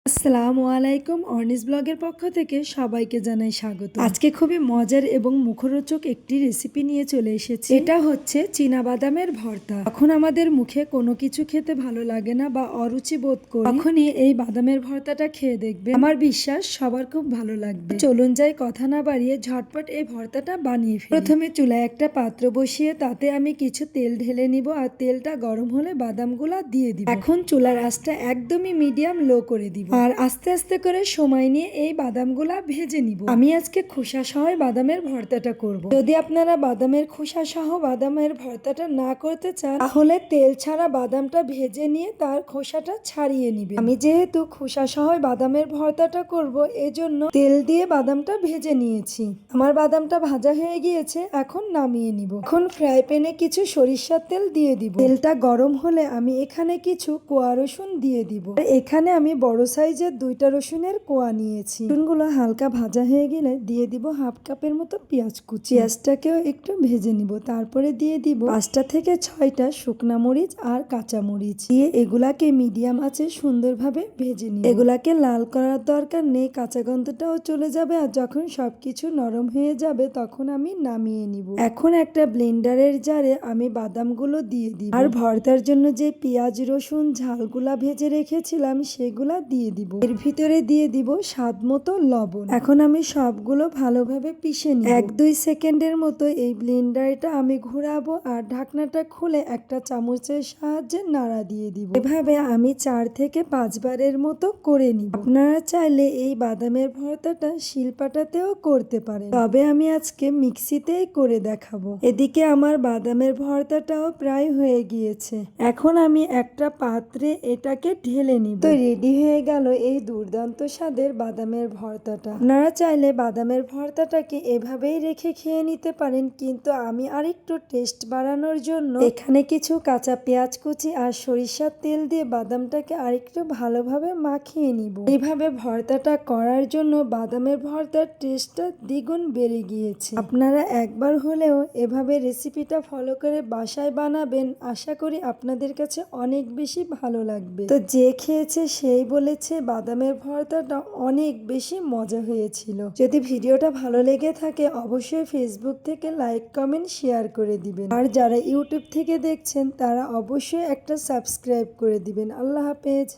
আসসালামু আলাইকুম। অর্নিস ব্লগের পক্ষ থেকে সবাইকে জানাই স্বাগত। আজকে খুবই মজার এবং মুখরোচক একটি রেসিপি নিয়ে চলে এসেছি। এটা হচ্ছে চীনাবাদামের ভর্তা। এখন আমাদের মুখে কোনো কিছু খেতে ভালো লাগে না বা অরুচি বোধ করি, তখনই এই বাদামের ভর্তাটা খেয়ে দেখবে, আমার বিশ্বাস সবার খুব ভালো লাগবে। চলুন যাই কথা না বাড়িয়ে ঝটপট এই ভর্তাটা বানিয়ে ফেলি। প্রথমে চুলায় একটা পাত্র বসিয়ে তাতে আমি কিছু তেল ঢেলে নিব, আর তেলটা গরম হলে বাদামগুলা দিয়ে দিব। এখন চুলার আঁচটা একদমই মিডিয়াম লো করে দিব, আর আস্তে আস্তে করে সময় নিয়ে এই বাদামগুলা ভেজে নিব। আমি আজকে খোসা সহ বাদামের ভর্তাটা করব। যদি আপনারা বাদামের খোসা সহ বাদামের ভর্তাটা না করতে চান, তাহলে তেল ছাড়া বাদামটা ভেজে নিয়ে তার খোসাটা ছাড়িয়ে নিবেন। আমি যেহেতু খোসা সহ বাদামের ভর্তাটা করব, এজন্য তেল দিয়ে বাদামটা ভেজে নিয়েছি। আমার বাদামটা ভাজা হয়ে গিয়েছে, এখন নামিয়ে নিব। এখন ফ্রাই প্যানে কিছু সরিষার তেল দিয়ে দিব। তেলটা গরম হলে আমি এখানে কিছু কোয়া রসুন দিয়ে দিব। এখানে আমি বড় সাইজের 2টা রসুনের কোয়া নিয়েছি। রসুনগুলো হালকা ভাজা হয়ে গেলে দিয়ে দিব হাফ কাপের মতো পেঁয়াজ কুচি। পেঁয়াজটাকেও একটু ভেজে নিব। তারপরে দিয়ে দিব 5টা থেকে 6টা শুকনা মরিচ আর কাঁচা মরিচ দিয়ে এগুলাকে মিডিয়াম আঁচে সুন্দরভাবে ভেজে নিব। এগুলাকে লাল করার দরকার নেই, কাঁচা গন্ধটাও চলে যাবে। আর যখন সবকিছু নরম হয়ে যাবে তখন আমি নামিয়ে নিব। এখন একটা ব্লেন্ডারের জারে আমি বাদামগুলো দিয়ে দিব, আর ভর্তার জন্য যে পেঁয়াজ রসুন ঝালগুলা ভেজে রেখেছিলাম সেগুলা দিয়ে দিব। এর ভিতরে দিয়ে দিব স্বাদ মতো লবণ। এখন আমি সবগুলো ভালোভাবে পিষে নিব। 1-2 সেকেন্ডের মতো এই ব্লেন্ডারটা আমি ঘোরাবো, আর ঢাকনাটা খুলে একটা চামচের সাহায্যে নাড়া দিয়ে দিব। এভাবে আমি 4 থেকে 5 বারের মতো করে নিব। আপনারা চাইলে এই বাদামের ভর্তাটা শিলপাটাতেও করতে পারেন, তবে আমি আজকে মিক্সিতেই করে দেখাবো। এদিকে আমার বাদামের ভর্তাটাও প্রায় হয়ে গিয়েছে। এখন আমি একটা পাত্রে এটাকে ঢেলে নিব। তো রেডি হয়ে গেল এই দুর্দান্ত স্বাদের বাদামের ভর্তাটা। আপনারা চাইলে বাদামের ভর্তাটাকে এভাবেই রেখে খেয়ে নিতে পারেন, কিন্তু আমি আরেকটু টেস্ট বাড়ানোর জন্য এখানে কিছু কাঁচা পেঁয়াজ কুচি আর সরিষার তেল দিয়ে বাদামটাকে আরেকটু ভালোভাবে মাখিয়ে নিব। এইভাবে ভর্তাটা করার জন্য বাদামের ভর্তার টেস্টটা দ্বিগুণ বেড়ে গিয়েছে। আপনারা একবার হলেও এভাবে রেসিপিটা ফলো করে বাসায় বানাবেন, আশা করি আপনাদের কাছে অনেক বেশি ভালো লাগবে। তো যে খেয়েছে সেই বলেছে বাদামের ভর্তাটা অনেক বেশি মজা হয়েছিল। যদি ভিডিওটা ভালো লেগে থাকে অবশ্যই ফেসবুক থেকে লাইক কমেন্ট শেয়ার করে দিবেন, আর যারা ইউটিউব থেকে দেখছেন তারা অবশ্যই একটা সাবস্ক্রাইব করে দিবেন। আল্লাহ হাফেজ।